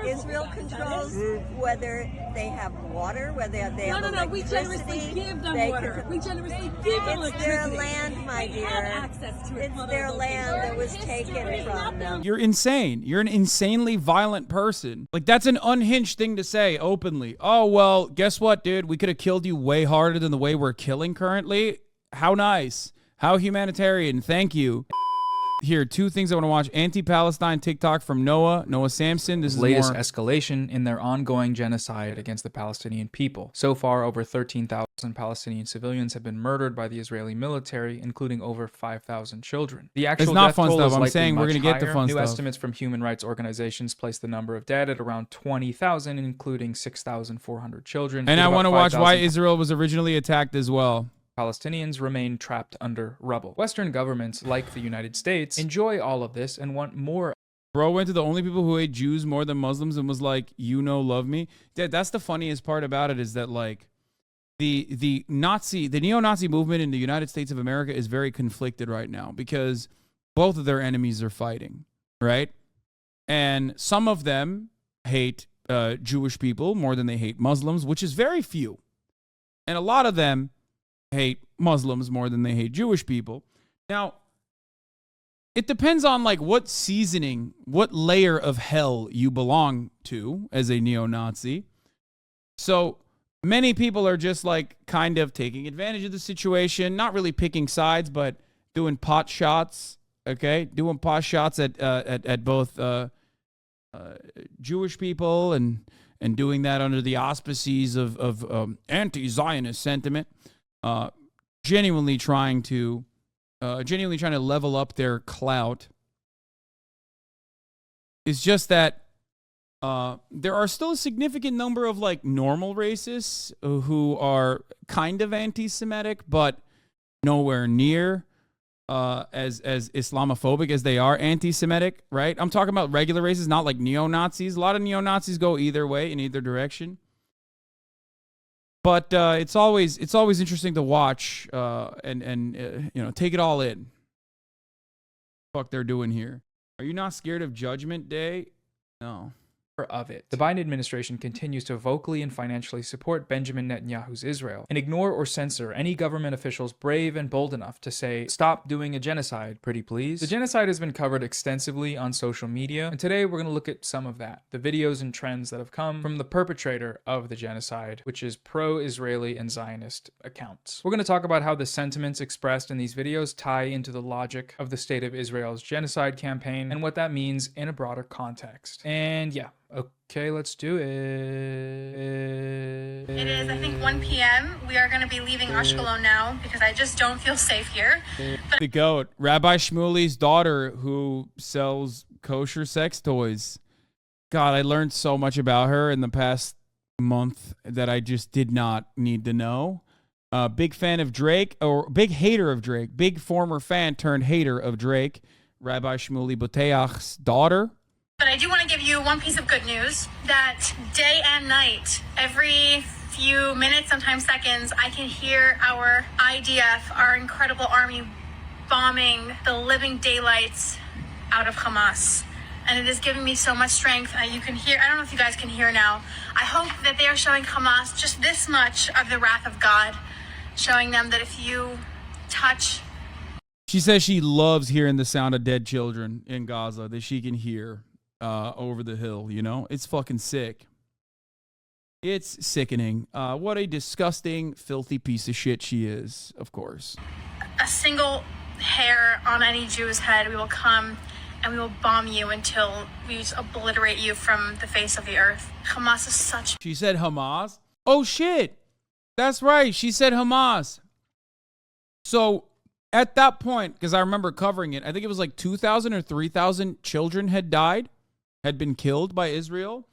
Israel controls whether they have water, whether they have electricity. We generously give them water. We generously give them electricity. It's their land, my dear. Access to it. It's their land that was taken from them. You're insane. You're an insanely violent person. Like, that's an unhinged thing to say openly. Oh, well, guess what, dude? We could have killed you way harder than the way we're killing currently. How nice. How humanitarian. Thank you. Here, two things I want to watch. Anti-Palestine TikTok from Noah Samsen. This is latest more escalation in their ongoing genocide against the Palestinian people. So far, over 13,000 Palestinian civilians have been murdered by the Israeli military, including over 5,000 children. The actual death toll is likely saying we're much gonna get the higher. fun New stuff. estimates from human rights organizations place the number of dead at around 20,000, including 6,400 children. And I want to watch why 5,000 Israel was originally attacked as well. Palestinians remain trapped under rubble. Western governments, like the United States, enjoy all of this and want more. Bro went to the only people who hate Jews more than Muslims and was like, you know, love me. That's the funniest part about it, is that like the neo-Nazi movement in the United States of America is very conflicted right now because both of their enemies are fighting, right? And some of them hate Jewish people more than they hate Muslims, which is very few. And a lot of them hate Muslims more than they hate Jewish people. Now, it depends on like what seasoning, what layer of hell you belong to as a neo-Nazi. So many people are just like kind of taking advantage of the situation, not really picking sides, but doing pot shots. Okay, doing pot shots at both Jewish people and doing that under the auspices of anti-Zionist sentiment. Genuinely trying to level up their clout. It's just that there are still a significant number of like normal racists who are kind of anti-Semitic, but nowhere near as Islamophobic as they are anti-Semitic, right? I'm talking about regular racists, not like neo-Nazis. A lot of neo-Nazis go either way, in either direction. But it's always interesting to watch and you know, take it all in. Fuck they're doing here. Are you not scared of Judgment Day? No. Of it. The Biden administration continues to vocally and financially support Benjamin Netanyahu's Israel and ignore or censor any government officials brave and bold enough to say, stop doing a genocide, pretty please. The genocide has been covered extensively on social media, and today we're going to look at some of that, the videos and trends that have come from the perpetrator of the genocide, which is pro-Israeli and Zionist accounts. We're going to talk about how the sentiments expressed in these videos tie into the logic of the State of Israel's genocide campaign and what that means in a broader context. And yeah. Okay, let's do it. It is, I think, 1 p.m. We are going to be leaving Ashkelon now because I just don't feel safe here. But the goat, Rabbi Shmuly's daughter, who sells kosher sex toys. God, I learned so much about her in the past month that I just did not need to know. Big fan of Drake, or big hater of Drake. Big former fan turned hater of Drake. Rabbi Shmuly Boteach's daughter. But I do want to give you one piece of good news, that day and night, every few minutes, sometimes seconds, I can hear our IDF, our incredible army, bombing the living daylights out of Hamas. And it is giving me so much strength. You can hear, I don't know if you guys can hear now. I hope that they are showing Hamas just this much of the wrath of God, showing them that if you touch. She says she loves hearing the sound of dead children in Gaza that she can hear over the hill, you know? It's fucking sick. It's sickening. What a disgusting, filthy piece of shit she is, of course. A single hair on any Jew's head, we will come and we will bomb you until we just obliterate you from the face of the earth. Hamas is such... She said Hamas? Oh, shit. That's right. She said Hamas. So... at that point, because I remember covering it, I think it was like 2,000 or 3,000 children had died, had been killed by Israel.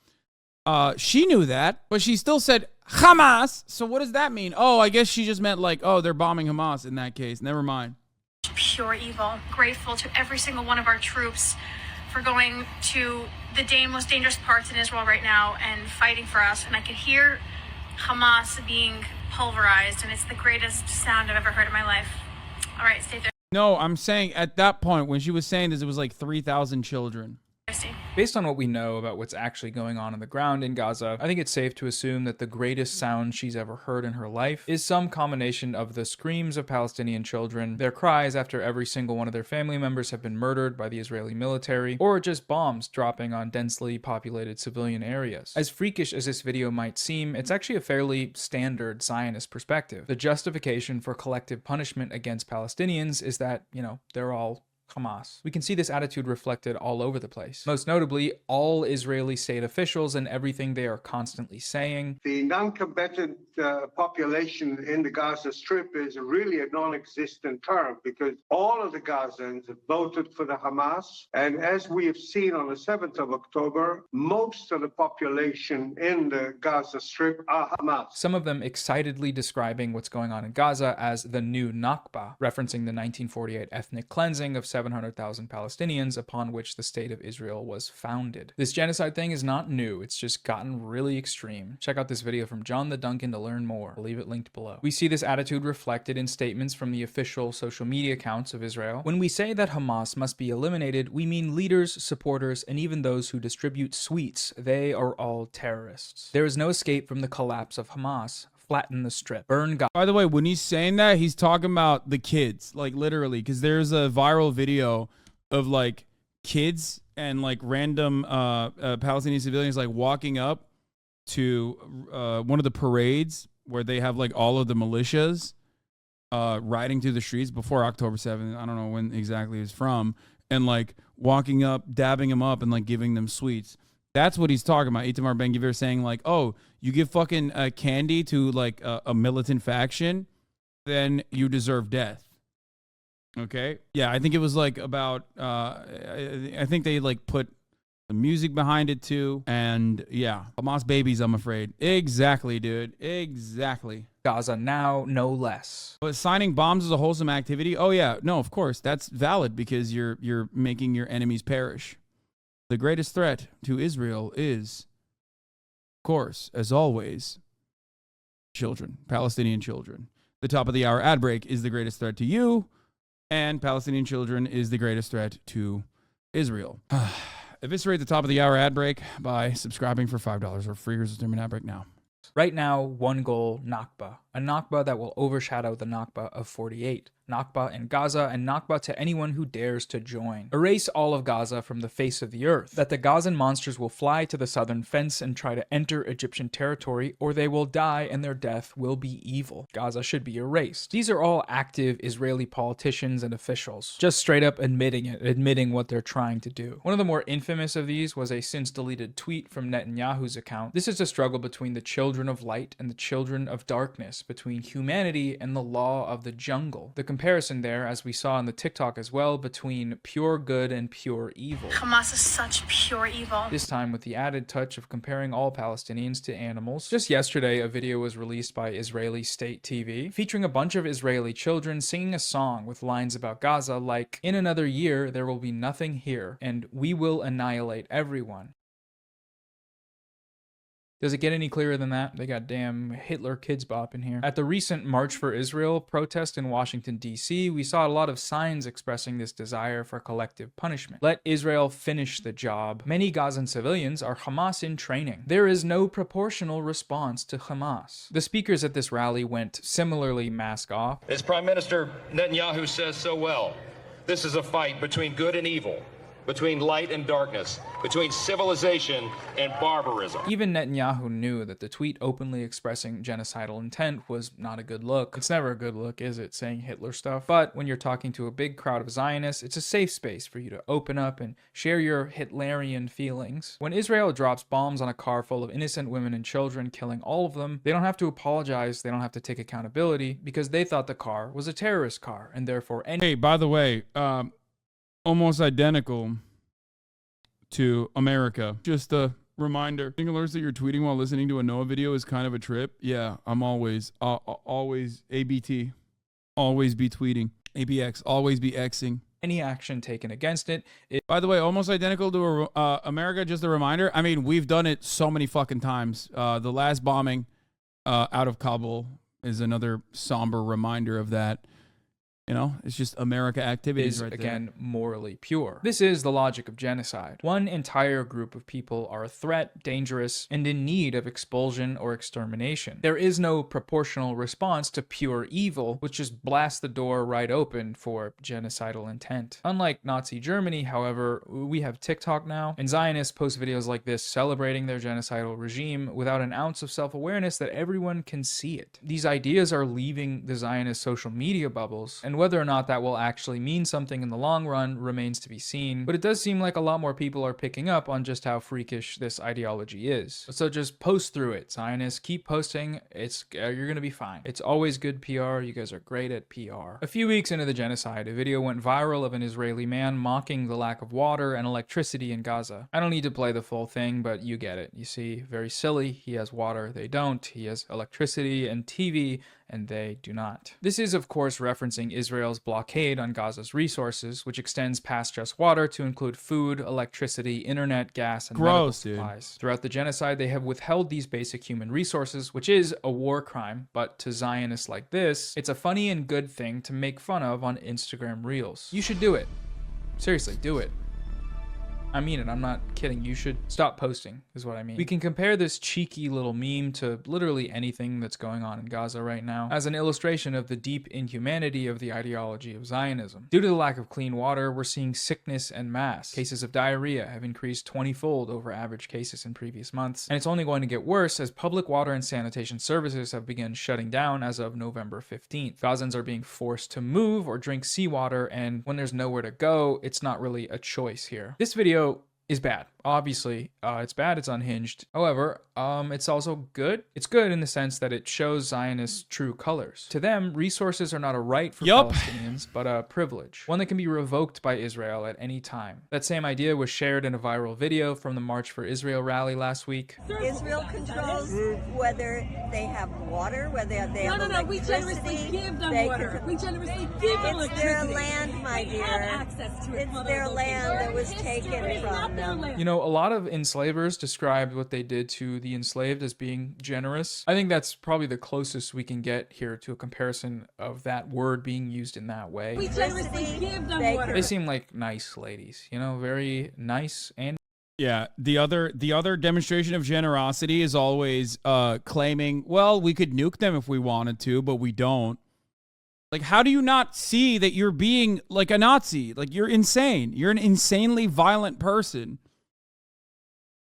She knew that, but she still said Hamas. So what does that mean? Oh, I guess she just meant like, oh, they're bombing Hamas in that case. Never mind. Pure evil. Grateful to every single one of our troops for going to the most dangerous parts in Israel right now and fighting for us. And I could hear Hamas being pulverized, and it's the greatest sound I've ever heard in my life. All right, stay there. No, I'm saying at that point when she was saying this, it was like 3,000 children. I see. Based on what we know about what's actually going on the ground in Gaza, I think it's safe to assume that the greatest sound she's ever heard in her life is some combination of the screams of Palestinian children, their cries after every single one of their family members have been murdered by the Israeli military, or just bombs dropping on densely populated civilian areas. As freakish as this video might seem, it's actually a fairly standard Zionist perspective. The justification for collective punishment against Palestinians is that, they're all Hamas. We can see this attitude reflected all over the place. Most notably, all Israeli state officials and everything they are constantly saying. The non-combatant population in the Gaza Strip is really a non-existent term because all of the Gazans have voted for the Hamas. And as we have seen on the 7th of October, most of the population in the Gaza Strip are Hamas. Some of them excitedly describing what's going on in Gaza as the new Nakba, referencing the 1948 ethnic cleansing of 700,000 Palestinians upon which the state of Israel was founded. This genocide thing is not new, it's just gotten really extreme. Check out this video from John the Duncan to learn more. I'll leave it linked below. We see this attitude reflected in statements from the official social media accounts of Israel. When we say that Hamas must be eliminated, we mean leaders, supporters, and even those who distribute sweets. They are all terrorists. There is no escape from the collapse of Hamas. Flatten the strip. Burn God. By the way, when he's saying that, he's talking about the kids, like literally, because there's a viral video of like kids and like random Palestinian civilians like walking up to one of the parades where they have like all of the militias riding through the streets before October 7th. I don't know when exactly it's from, and like walking up, dabbing them up, and like giving them sweets. That's what he's talking about. Itamar Ben-Gvir saying like, oh, you give fucking candy to like a militant faction, then you deserve death. Okay. Yeah, I think it was like about, I think they like put the music behind it too. And yeah, Hamas babies, I'm afraid. Exactly, dude. Exactly. Gaza now, no less. But signing bombs is a wholesome activity. Oh yeah, no, of course. That's valid because you're making your enemies perish. The greatest threat to Israel is, of course, as always, children, Palestinian children. The top of the hour ad break is the greatest threat to you, and Palestinian children is the greatest threat to Israel. Eviscerate the top of the hour ad break by subscribing for $5 or free. Here's the ad break now. Right now, one goal, Nakba. A Nakba that will overshadow the Nakba of 48. Nakba in Gaza and Nakba to anyone who dares to join. Erase all of Gaza from the face of the earth. That the Gazan monsters will fly to the southern fence and try to enter Egyptian territory, or they will die and their death will be evil. Gaza should be erased. These are all active Israeli politicians and officials, just straight up admitting it, admitting what they're trying to do. One of the more infamous of these was a since deleted tweet from Netanyahu's account. This is a struggle between the children of light and the children of darkness, between humanity and the law of the jungle. The comparison there, as we saw in the TikTok as well, between pure good and pure evil. Hamas is such pure evil. This time with the added touch of comparing all Palestinians to animals. Just yesterday, a video was released by Israeli state TV featuring a bunch of Israeli children singing a song with lines about Gaza like, "In another year, there will be nothing here, and we will annihilate everyone." Does it get any clearer than that? They got damn Hitler Kids Bop in here. At the recent March for Israel protest in Washington, D.C., we saw a lot of signs expressing this desire for collective punishment. Let Israel finish the job. Many Gazan civilians are Hamas in training. There is no proportional response to Hamas. The speakers at this rally went similarly mask off. As Prime Minister Netanyahu says so well, this is a fight between good and evil, between light and darkness, between civilization and barbarism. Even Netanyahu knew that the tweet openly expressing genocidal intent was not a good look. It's never a good look, is it, saying Hitler stuff? But when you're talking to a big crowd of Zionists, it's a safe space for you to open up and share your Hitlerian feelings. When Israel drops bombs on a car full of innocent women and children, killing all of them, they don't have to apologize, they don't have to take accountability, because they thought the car was a terrorist car, and therefore any— Hey, by the way, almost identical to America. Just a reminder, getting alerts that you're tweeting while listening to a Noah video is kind of a trip. Yeah, I'm always ABT, always be tweeting. ABX, always be Xing. any action taken against it. By the way, almost identical to America, just a reminder. I mean, we've done it so many fucking times. The last bombing out of Kabul is another somber reminder of that. You know, it's just America activities is right there. again morally pure. This is the logic of genocide. One entire group of people are a threat, dangerous, and in need of expulsion or extermination. There is no proportional response to pure evil, which just blasts the door right open for genocidal intent. Unlike Nazi Germany, however, we have TikTok now, and Zionists post videos like this celebrating their genocidal regime without an ounce of self-awareness that everyone can see it. These ideas are leaving the Zionist social media bubbles, and whether or not that will actually mean something in the long run remains to be seen, but it does seem like a lot more people are picking up on just how freakish this ideology is. So just post through it, Zionists. Keep posting. You're gonna be fine. It's always good PR. You guys are great at PR. A few weeks into the genocide, a video went viral of an Israeli man mocking the lack of water and electricity in Gaza. I don't need to play the full thing, but you get it. You see, very silly. He has water, they don't. He has electricity and TV, and they do not. This is, of course, referencing Israel's blockade on Gaza's resources, which extends past just water to include food, electricity, internet, gas, and medical supplies. Throughout the genocide, they have withheld these basic human resources, which is a war crime, but to Zionists like this, it's a funny and good thing to make fun of on Instagram Reels. You should do it. Seriously, do it. I mean it, I'm not kidding. You should stop posting, is what I mean. We can compare this cheeky little meme to literally anything that's going on in Gaza right now as an illustration of the deep inhumanity of the ideology of Zionism. Due to the lack of clean water, we're seeing sickness en masse. Cases of diarrhea have increased 20-fold over average cases in previous months, and it's only going to get worse as public water and sanitation services have begun shutting down as of November 15th. Gazans are being forced to move or drink seawater, and when there's nowhere to go, it's not really a choice here. This video is bad. Obviously, it's bad, it's unhinged. However, it's also good. It's good in the sense that it shows Zionists' true colors. To them, resources are not a right for Palestinians, but a privilege, one that can be revoked by Israel at any time. That same idea was shared in a viral video from the March for Israel rally last week. Israel controls whether they have water, whether they have electricity. We generously give them water. We generously give them electricity. It's their land, my dear. They have access to it. It's their land that was taken from them. You know, a lot of enslavers described what they did to the enslaved as being generous. I think that's probably the closest we can get here to a comparison of that word being used in that way. We generously give them water. They seem like nice ladies, you know, very nice and yeah, the other demonstration of generosity is always claiming, well, we could nuke them if we wanted to, but we don't. Like, how do you not see that you're being like a Nazi? Like, you're insane. You're an insanely violent person.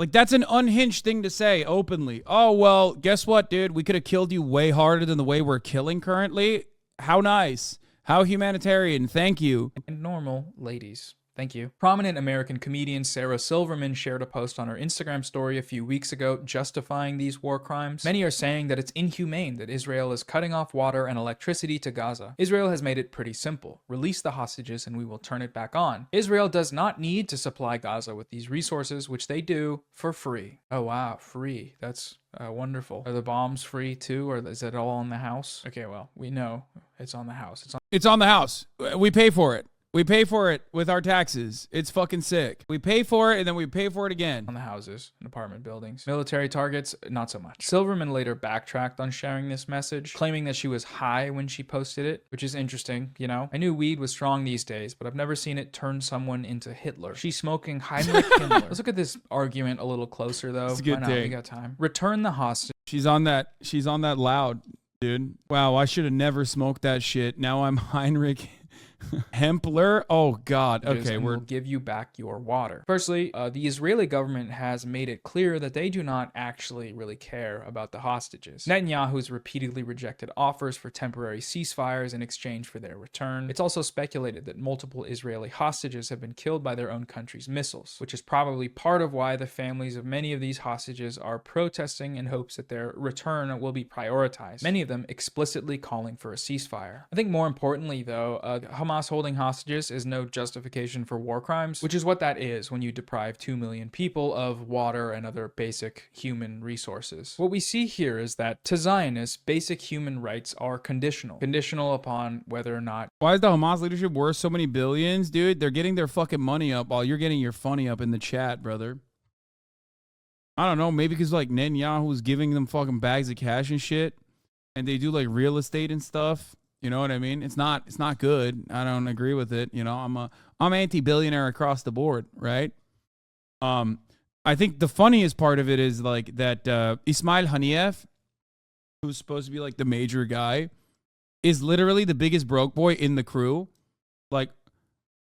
Like, that's an unhinged thing to say openly. Oh, well, guess what, dude? We could have killed you way harder than the way we're killing currently. How nice. How humanitarian. Thank you. And normal ladies. Thank you. Prominent American comedian Sarah Silverman shared a post on her Instagram story a few weeks ago justifying these war crimes. Many are saying that it's inhumane that Israel is cutting off water and electricity to Gaza. Israel has made it pretty simple. Release the hostages and we will turn it back on. Israel does not need to supply Gaza with these resources, which they do for free. Oh wow, free. That's wonderful. Are the bombs free too, or is it all on the house? Okay, well, we know it's on the house. It's on the house. We pay for it. We pay for it with our taxes. It's fucking sick. We pay for it and then we pay for it again. On the houses and apartment buildings. Military targets, not so much. Silverman later backtracked on sharing this message, claiming that she was high when she posted it, which is interesting, you know? I knew weed was strong these days, but I've never seen it turn someone into Hitler. She's smoking Heinrich Himmler. Let's look at this argument a little closer though. It's a good thing. We got time. Return the hostage. She's on that loud, dude. Wow, I should have never smoked that shit. Now I'm Heinrich Hempler? Oh God. Okay, we'll give you back your water. Firstly, the Israeli government has made it clear that they do not actually really care about the hostages. Netanyahu's repeatedly rejected offers for temporary ceasefires in exchange for their return. It's also speculated that multiple Israeli hostages have been killed by their own country's missiles, which is probably part of why the families of many of these hostages are protesting in hopes that their return will be prioritized, many of them explicitly calling for a ceasefire. I think more importantly though, Hamas holding hostages is no justification for war crimes, which is what that is when you deprive 2 million people of water and other basic human resources. What we see here is that to Zionists, basic human rights are conditional upon whether or not. Why is the Hamas leadership worth so many billions, dude? They're getting their fucking money up while you're getting your funny up in the chat, brother. I don't know, maybe because like Netanyahu's giving them fucking bags of cash and shit, and they do like real estate and stuff. You know what I mean? It's not good. I don't agree with it. You know, I'm anti-billionaire across the board, right? I think the funniest part of it is like that Ismail Haniyeh, who's supposed to be like the major guy, is literally the biggest broke boy in the crew. Like,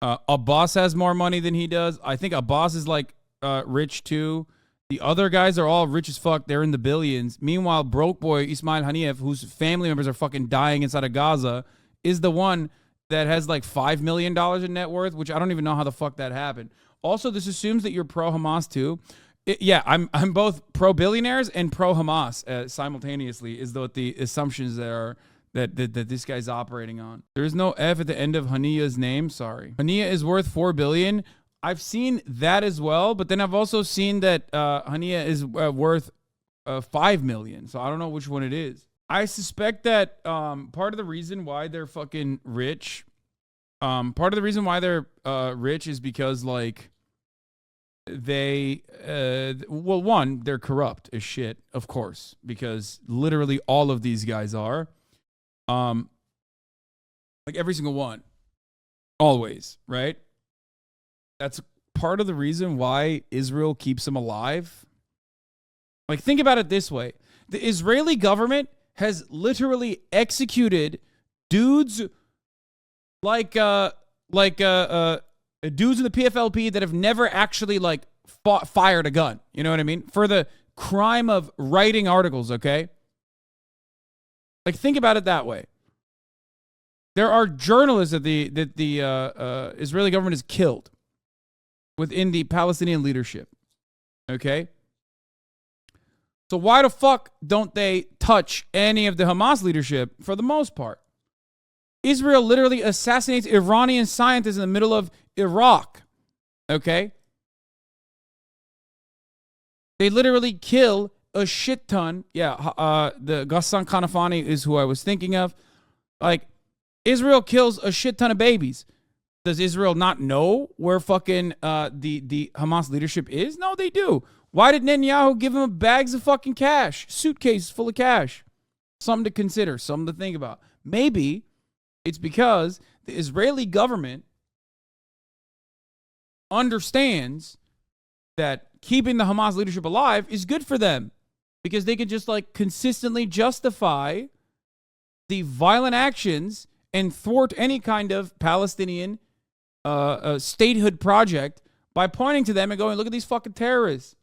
Abbas has more money than he does. I think Abbas is like rich too. The other guys are all rich as fuck. They're in the billions. Meanwhile, broke boy Ismail Haniyeh, whose family members are fucking dying inside of Gaza, is the one that has like $5 million in net worth, which I don't even know how the fuck that happened. Also, this assumes that you're pro-Hamas too. Yeah, I'm both pro-billionaires and pro-Hamas simultaneously, is what the assumptions there are that this guy's operating on. There is no F at the end of Haniyeh's name. Sorry. Haniyeh is worth $4 billion. I've seen that as well, but then I've also seen that Haniyeh is worth $5 million. So I don't know which one it is. I suspect that part of the reason why they're fucking rich, rich is because like they, well, one, they're corrupt as shit, of course, because literally all of these guys are, like every single one, always, right? That's part of the reason why Israel keeps them alive. Like, think about it this way. The Israeli government has literally executed dudes like dudes in the PFLP that have never actually like fired a gun. You know what I mean? For the crime of writing articles, okay? Like, think about it that way. There are journalists that the Israeli government has killed within the Palestinian leadership. Okay? So why the fuck don't they touch any of the Hamas leadership for the most part? Israel literally assassinates Iranian scientists in the middle of Iraq. Okay? They literally kill a shit ton. Yeah, the Ghassan Kanafani is who I was thinking of. Like, Israel kills a shit ton of babies. Does Israel not know where fucking the Hamas leadership is? No, they do. Why did Netanyahu give them bags of fucking cash? Suitcases full of cash. Something to consider, something to think about. Maybe it's because the Israeli government understands that keeping the Hamas leadership alive is good for them because they can just like consistently justify the violent actions and thwart any kind of Palestinian statehood project by pointing to them and going, look at these fucking terrorists.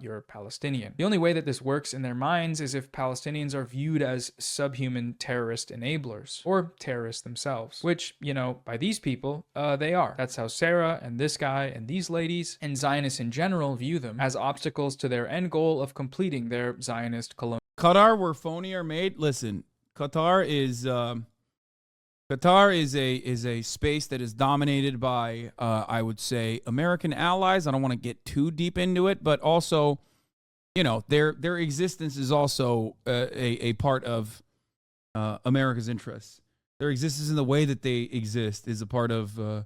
You're Palestinian. The only way that this works in their minds is if Palestinians are viewed as subhuman terrorist enablers, or terrorists themselves, which, you know, by these people, they are. That's how Sarah and this guy and these ladies and Zionists in general view them, as obstacles to their end goal of completing their Zionist colonial. Qatar, where phony are made. Listen, Qatar is a space that is dominated by, I would say, American allies. I don't want to get too deep into it, but also, you know, their existence is also a part of America's interests. Their existence in the way that they exist is a part of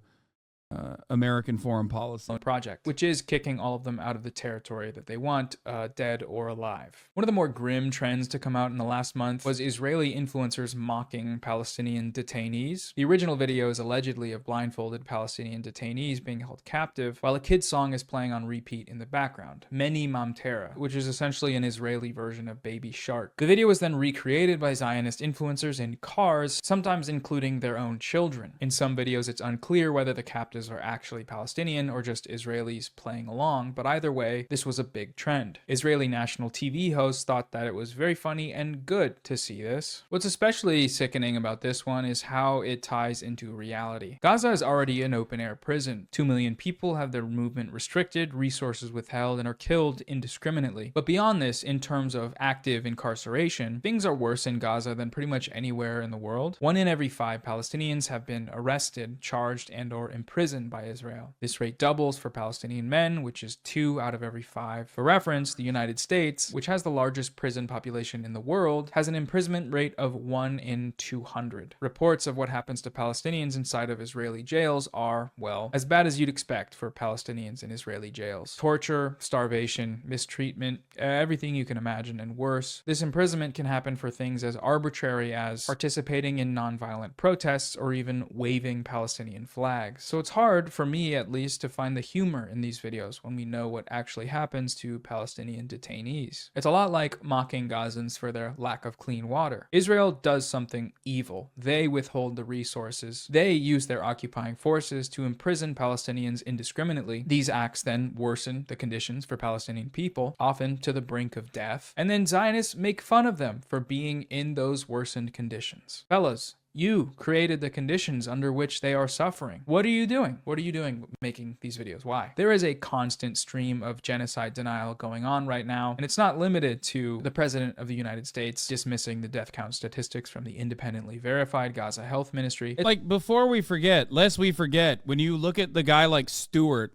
American foreign policy project, which is kicking all of them out of the territory that they want, dead or alive. One of the more grim trends to come out in the last month was Israeli influencers mocking Palestinian detainees. The original video is allegedly of blindfolded Palestinian detainees being held captive while a kid's song is playing on repeat in the background, Meni Mamtera, which is essentially an Israeli version of Baby Shark. The video was then recreated by Zionist influencers in cars, sometimes including their own children. In some videos, it's unclear whether the captives are actually Palestinian or just Israelis playing along, but either way, this was a big trend. Israeli national TV hosts thought that it was very funny and good to see this. What's especially sickening about this one is how it ties into reality. Gaza is already an open-air prison. 2 million people have their movement restricted, resources withheld, and are killed indiscriminately. But beyond this, in terms of active incarceration, things are worse in Gaza than pretty much anywhere in the world. 1 in every 5 Palestinians have been arrested, charged, and/or imprisoned prison by Israel. This rate doubles for Palestinian men, which is 2 out of every 5. For reference, the United States, which has the largest prison population in the world, has an imprisonment rate of 1 in 200. Reports of what happens to Palestinians inside of Israeli jails are, well, as bad as you'd expect for Palestinians in Israeli jails. Torture, starvation, mistreatment, everything you can imagine and worse. This imprisonment can happen for things as arbitrary as participating in nonviolent protests or even waving Palestinian flags. So it's hard, for me at least, to find the humor in these videos when we know what actually happens to Palestinian detainees. It's a lot like mocking Gazans for their lack of clean water. Israel does something evil. They withhold the resources. They use their occupying forces to imprison Palestinians indiscriminately. These acts then worsen the conditions for Palestinian people, often to the brink of death. And then Zionists make fun of them for being in those worsened conditions. Fellas, you created the conditions under which they are suffering. What are you doing? What are you doing making these videos? Why? There is a constant stream of genocide denial going on right now, and it's not limited to the President of the United States dismissing the death count statistics from the independently verified Gaza Health Ministry. Like, before we forget, lest we forget, when you look at the guy like Stewart,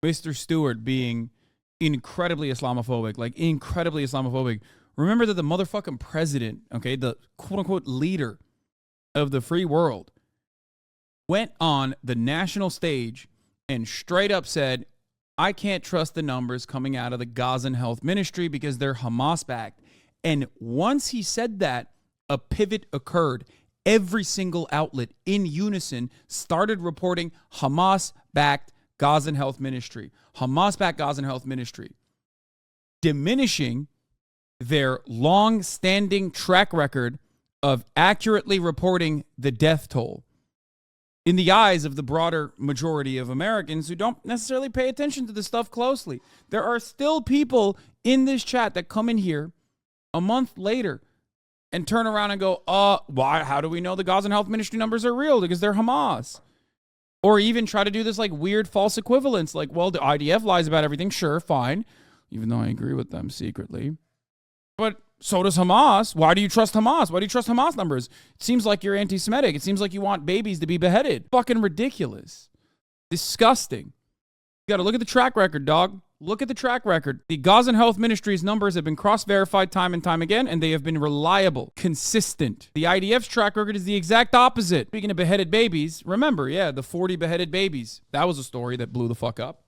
Mr. Stewart being incredibly Islamophobic, remember that the motherfucking president, okay, the quote-unquote leader of the free world, went on the national stage and straight up said, I can't trust the numbers coming out of the Gazan Health Ministry because they're Hamas-backed. And once he said that, a pivot occurred. Every single outlet in unison started reporting Hamas-backed Gazan Health Ministry. Hamas-backed Gazan Health Ministry. Diminishing their long-standing track record of accurately reporting the death toll in the eyes of the broader majority of Americans who don't necessarily pay attention to this stuff closely. There are still people in this chat that come in here a month later and turn around and go, why? How do we know the Gazan Health Ministry numbers are real? Because they're Hamas. Or even try to do this like weird false equivalence, like, well, the IDF lies about everything. Sure, fine. Even though I agree with them secretly. But so does Hamas. Why do you trust Hamas? Why do you trust Hamas numbers? It seems like you're anti-Semitic. It seems like you want babies to be beheaded. Fucking ridiculous. Disgusting. You got to look at the track record, dog. Look at the track record. The Gazan Health Ministry's numbers have been cross-verified time and time again, and they have been reliable, consistent. The IDF's track record is the exact opposite. Speaking of beheaded babies, remember, the 40 beheaded babies. That was a story that blew the fuck up.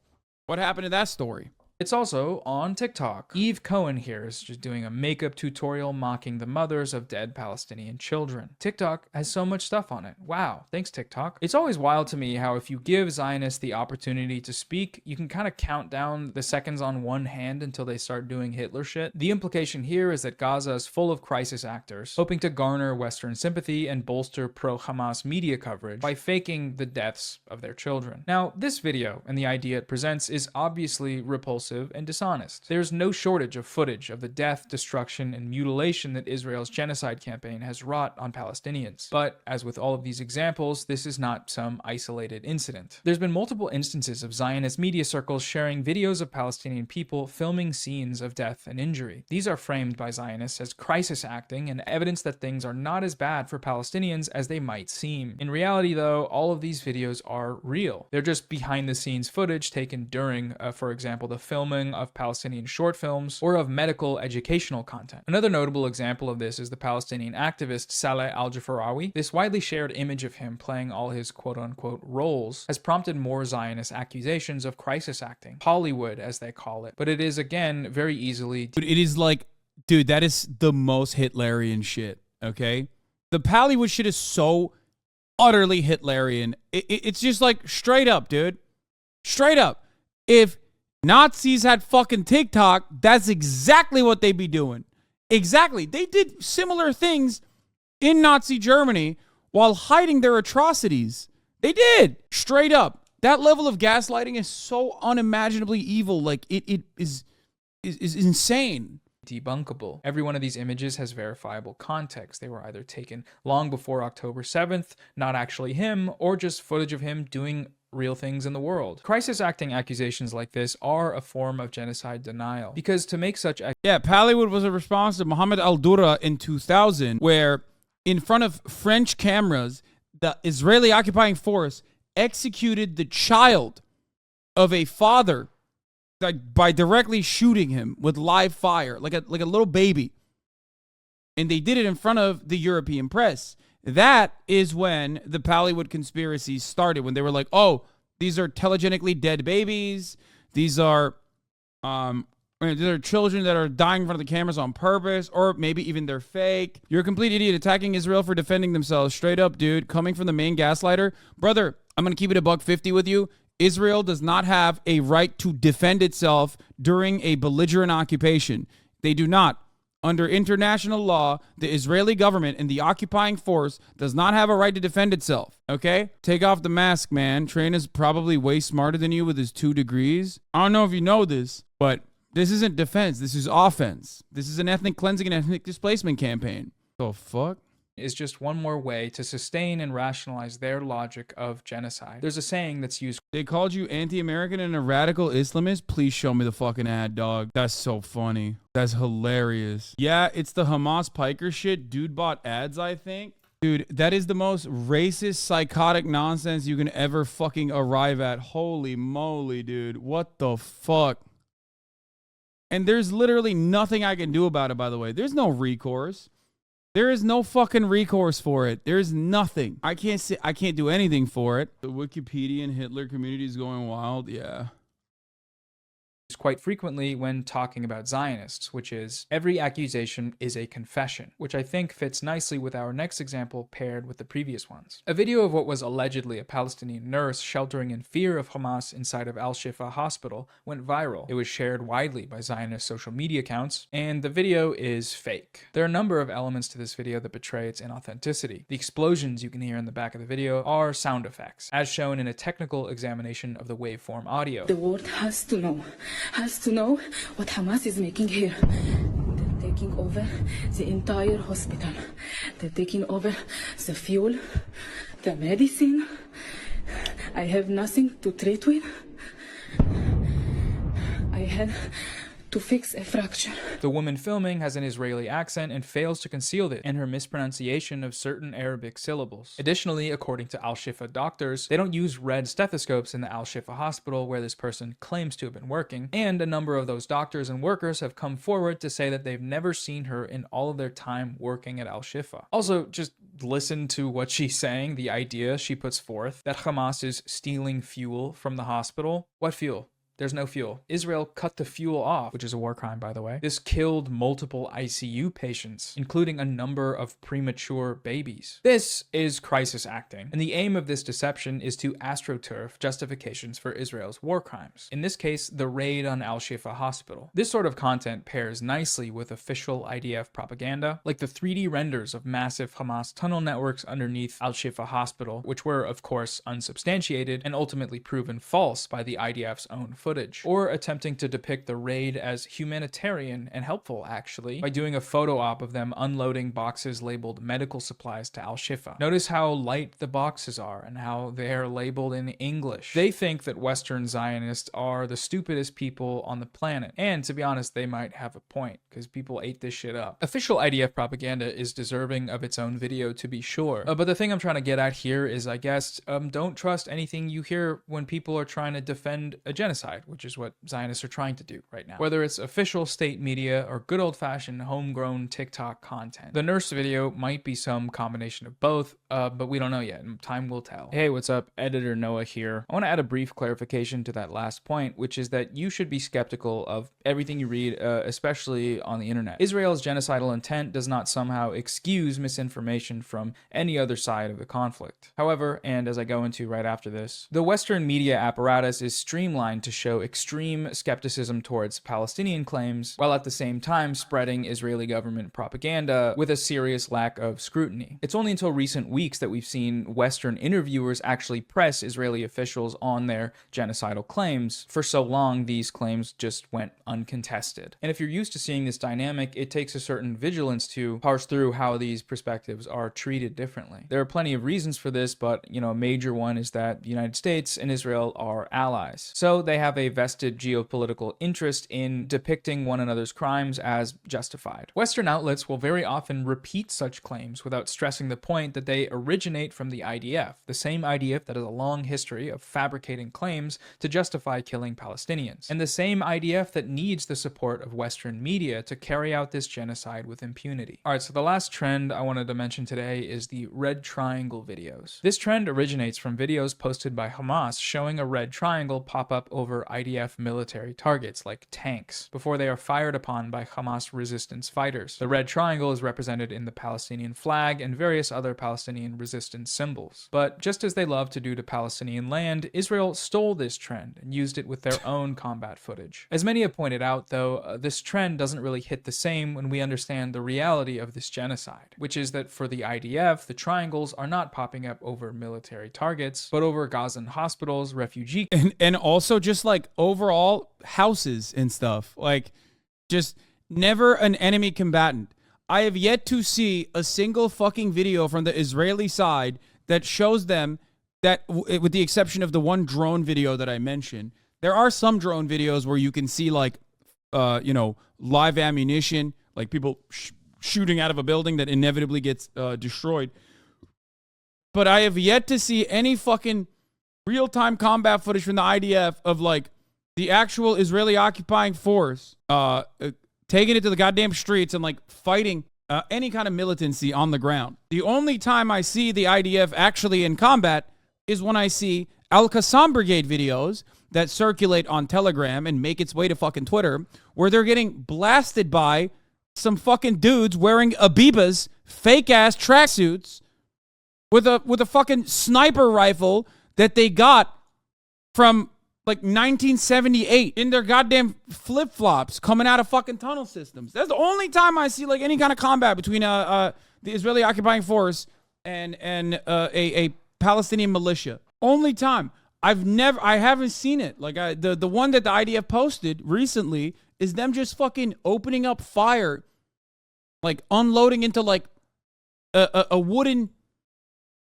What happened to that story? It's also on TikTok. Eve Cohen here is just doing a makeup tutorial mocking the mothers of dead Palestinian children. TikTok has so much stuff on it. Wow, thanks TikTok. It's always wild to me how if you give Zionists the opportunity to speak, you can kind of count down the seconds on one hand until they start doing Hitler shit. The implication here is that Gaza is full of crisis actors, hoping to garner Western sympathy and bolster pro-Hamas media coverage by faking the deaths of their children. Now, this video and the idea it presents is obviously repulsive and dishonest. There's no shortage of footage of the death, destruction, and mutilation that Israel's genocide campaign has wrought on Palestinians. But, as with all of these examples, this is not some isolated incident. There's been multiple instances of Zionist media circles sharing videos of Palestinian people filming scenes of death and injury. These are framed by Zionists as crisis acting and evidence that things are not as bad for Palestinians as they might seem. In reality, though, all of these videos are real. They're just behind-the-scenes footage taken during, for example, the filming of Palestinian short films or of medical educational content. Another notable example of this is the Palestinian activist Saleh al-Jafarawi. This widely shared image of him playing all his quote-unquote roles has prompted more Zionist accusations of crisis acting, Hollywood as they call it, but it is again very easily... It is like, dude, that is the most Hitlerian shit, okay? The Pallywood shit is so utterly Hitlerian. It's just like straight up, dude. Straight up. If Nazis had fucking TikTok, that's exactly what they'd be doing. Exactly. They did similar things in Nazi Germany while hiding their atrocities. They did. Straight up. That level of gaslighting is so unimaginably evil. Like, it is insane. Debunkable. Every one of these images has verifiable context. They were either taken long before October 7th, not actually him, or just footage of him doing real things in the world. Crisis acting accusations like this are a form of genocide denial, because to make such Pallywood was a response to Mohammed al-Dura in 2000, where in front of French cameras, the Israeli occupying force executed the child of a father by directly shooting him with live fire, like a little baby. And they did it in front of the European press. That is when the Pallywood conspiracy started, when they were like, oh, these are telegenically dead babies. These are children that are dying in front of the cameras on purpose, or maybe even they're fake. You're a complete idiot attacking Israel for defending themselves. Straight up, dude. Coming from the main gaslighter. Brother, I'm going to keep it $150 with you. Israel does not have a right to defend itself during a belligerent occupation. They do not. Under international law, the Israeli government and the occupying force does not have a right to defend itself, okay? Take off the mask, man. Train is probably way smarter than you with his 2 degrees. I don't know if you know this, but this isn't defense. This is offense. This is an ethnic cleansing and ethnic displacement campaign. The fuck? Is just one more way to sustain and rationalize their logic of genocide. There's a saying that's used. They called you anti-American and a radical Islamist? Please show me the fucking ad, dog. That's so funny. That's hilarious. Yeah, it's the Hamas Piker shit. Dude bought ads, I think. Dude, that is the most racist, psychotic nonsense you can ever fucking arrive at. Holy moly, dude. What the fuck? And there's literally nothing I can do about it, by the way. There's no recourse. There is no fucking recourse for it. There's nothing. I can't do anything for it. The Wikipedia and Hitler community is going wild. Yeah. Quite frequently when talking about Zionists, which is every accusation is a confession, which I think fits nicely with our next example paired with the previous ones. A video of what was allegedly a Palestinian nurse sheltering in fear of Hamas inside of Al-Shifa hospital went viral. It was shared widely by Zionist social media accounts, and the video is fake. There are a number of elements to this video that betray its inauthenticity. The explosions you can hear in the back of the video are sound effects, as shown in a technical examination of the waveform audio. The world has to know what Hamas is making here. They're taking over the entire hospital. They're taking over the fuel, the medicine. I have nothing to treat with. I had to fix a fracture. The woman filming has an Israeli accent and fails to conceal it in her mispronunciation of certain Arabic syllables. Additionally, according to Al-Shifa doctors, they don't use red stethoscopes in the Al-Shifa hospital where this person claims to have been working, and a number of those doctors and workers have come forward to say that they've never seen her in all of their time working at Al-Shifa. Also, just listen to what she's saying, the idea she puts forth, that Hamas is stealing fuel from the hospital. What fuel? There's no fuel. Israel cut the fuel off, which is a war crime, by the way. This killed multiple ICU patients, including a number of premature babies. This is crisis acting, and the aim of this deception is to astroturf justifications for Israel's war crimes. In this case, the raid on Al-Shifa hospital. This sort of content pairs nicely with official IDF propaganda, like the 3D renders of massive Hamas tunnel networks underneath Al-Shifa hospital, which were, of course, unsubstantiated and ultimately proven false by the IDF's own footage, or attempting to depict the raid as humanitarian and helpful, actually, by doing a photo op of them unloading boxes labeled medical supplies to Al-Shifa. Notice how light the boxes are and how they're labeled in English. They think that Western Zionists are the stupidest people on the planet, and to be honest, they might have a point, because people ate this shit up. Official IDF propaganda is deserving of its own video, to be sure, but the thing I'm trying to get at here is, I guess, don't trust anything you hear when people are trying to defend a genocide, which is what Zionists are trying to do right now. Whether it's official state media or good old-fashioned homegrown TikTok content. The nurse video might be some combination of both, but we don't know yet, and time will tell. Hey, what's up? Editor Noah here. I want to add a brief clarification to that last point, which is that you should be skeptical of everything you read, especially on the internet. Israel's genocidal intent does not somehow excuse misinformation from any other side of the conflict. However, and as I go into right after this, the Western media apparatus is streamlined to show extreme skepticism towards Palestinian claims, while at the same time spreading Israeli government propaganda with a serious lack of scrutiny. It's only until recent weeks that we've seen Western interviewers actually press Israeli officials on their genocidal claims. For so long, these claims just went uncontested. And if you're used to seeing this dynamic, it takes a certain vigilance to parse through how these perspectives are treated differently. There are plenty of reasons for this, but, a major one is that the United States and Israel are allies. So they have have a vested geopolitical interest in depicting one another's crimes as justified. Western outlets will very often repeat such claims without stressing the point that they originate from the IDF, the same IDF that has a long history of fabricating claims to justify killing Palestinians, and the same IDF that needs the support of Western media to carry out this genocide with impunity. Alright, so the last trend I wanted to mention today is the red triangle videos. This trend originates from videos posted by Hamas showing a red triangle pop up over IDF military targets like tanks before they are fired upon by Hamas resistance fighters. The red triangle is represented in the Palestinian flag and various other Palestinian resistance symbols. But just as they love to do to Palestinian land, Israel stole this trend and used it with their own combat footage. As many have pointed out, though, this trend doesn't really hit the same when we understand the reality of this genocide, which is that for the IDF, the triangles are not popping up over military targets, but over Gazan hospitals, refugee and also just like overall houses and stuff. Like, just never an enemy combatant. I have yet to see a single fucking video from the Israeli side that shows them that, with the exception of the one drone video that I mentioned, there are some drone videos where you can see like, live ammunition, like people shooting out of a building that inevitably gets destroyed. But I have yet to see any fucking real-time combat footage from the IDF of like the actual Israeli occupying force taking it to the goddamn streets and like fighting any kind of militancy on the ground. The only time I see the IDF actually in combat is when I see Al-Qassam Brigade videos that circulate on Telegram and make its way to fucking Twitter, where they're getting blasted by some fucking dudes wearing Abibas, fake-ass tracksuits, with a fucking sniper rifle that they got from like 1978 in their goddamn flip-flops coming out of fucking tunnel systems. That's the only time I see like any kind of combat between the Israeli occupying force and a Palestinian militia. Only time. I haven't seen it. Like the one that the IDF posted recently is them just fucking opening up fire, like unloading into like a wooden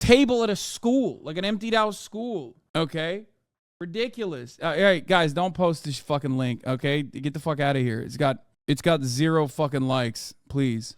table at a school, like an emptied out school. Okay, ridiculous. All right, guys, don't post this fucking link. Okay, get the fuck out of here. It's got 0 fucking likes, please.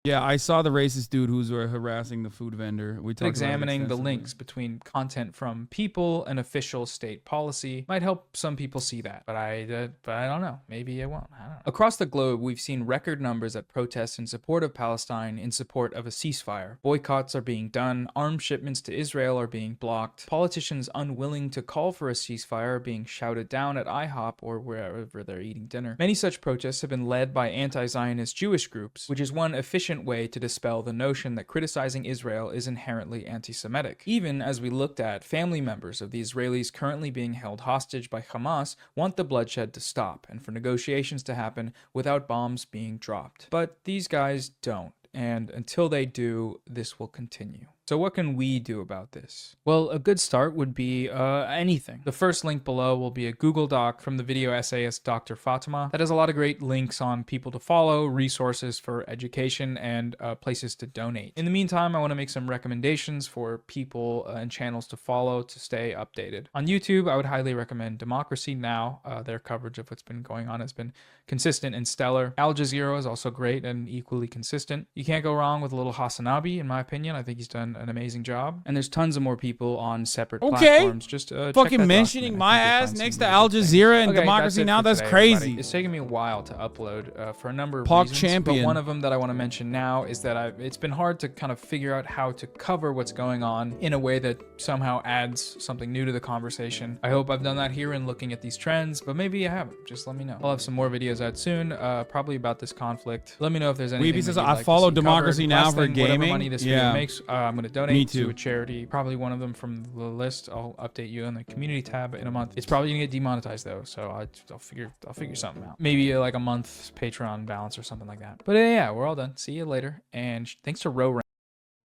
Yeah, I saw the racist dude who's harassing the food vendor. We talked examining the links between content from people and official state policy might help some people see that, but I don't know. Maybe it won't. I don't know. Across the globe, we've seen record numbers at protests in support of Palestine, in support of a ceasefire. Boycotts are being done. Arms shipments to Israel are being blocked. Politicians unwilling to call for a ceasefire are being shouted down at IHOP or wherever they're eating dinner. Many such protests have been led by anti-Zionist Jewish groups, which is one efficient way to dispel the notion that criticizing Israel is inherently anti-Semitic. Even as we looked at, family members of the Israelis currently being held hostage by Hamas want the bloodshed to stop and for negotiations to happen without bombs being dropped. But these guys don't, and until they do, this will continue. So what can we do about this? Well, a good start would be anything. The first link below will be a Google Doc from the video essayist Dr. Fatima that has a lot of great links on people to follow, resources for education, and places to donate. In the meantime, I want to make some recommendations for people and channels to follow to stay updated. On YouTube, I would highly recommend Democracy Now! Their coverage of what's been going on has been consistent and stellar. Al Jazeera is also great and equally consistent. You can't go wrong with a little Hasanabi, in my opinion. I think he's done an amazing job, and there's tons of more people on separate platforms. Just fucking mentioning my ass next to Al Jazeera and Democracy Now! That's crazy. Everybody. It's taken me a while to upload for a number of Pog reasons, champion. but one of them that I want to mention now is that it's been hard to kind of figure out how to cover what's going on in a way that somehow adds something new to the conversation. I hope I've done that here in looking at these trends, but maybe I haven't. Just let me know. I'll have some more videos out soon, probably about this conflict. Let me know if there's anything. Says I follow Democracy Now! For gaming. Whatever money this video makes, I'm going to donate to a charity, probably one of them from the list. I'll update you on the community tab in a month. It's probably gonna get demonetized though, so I'll figure something out. Maybe like a month's Patreon balance or something like that. But yeah, we're all done. See you later, and thanks to Row.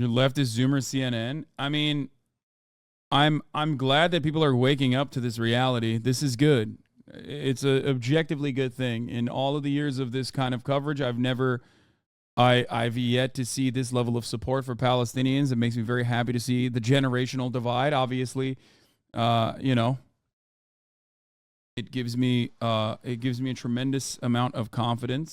Your leftist Zoomer CNN. I mean, I'm glad that people are waking up to this reality. This is good. It's a objectively good thing. In all of the years of this kind of coverage, I've yet to see this level of support for Palestinians. It makes me very happy to see the generational divide. Obviously, It gives me a tremendous amount of confidence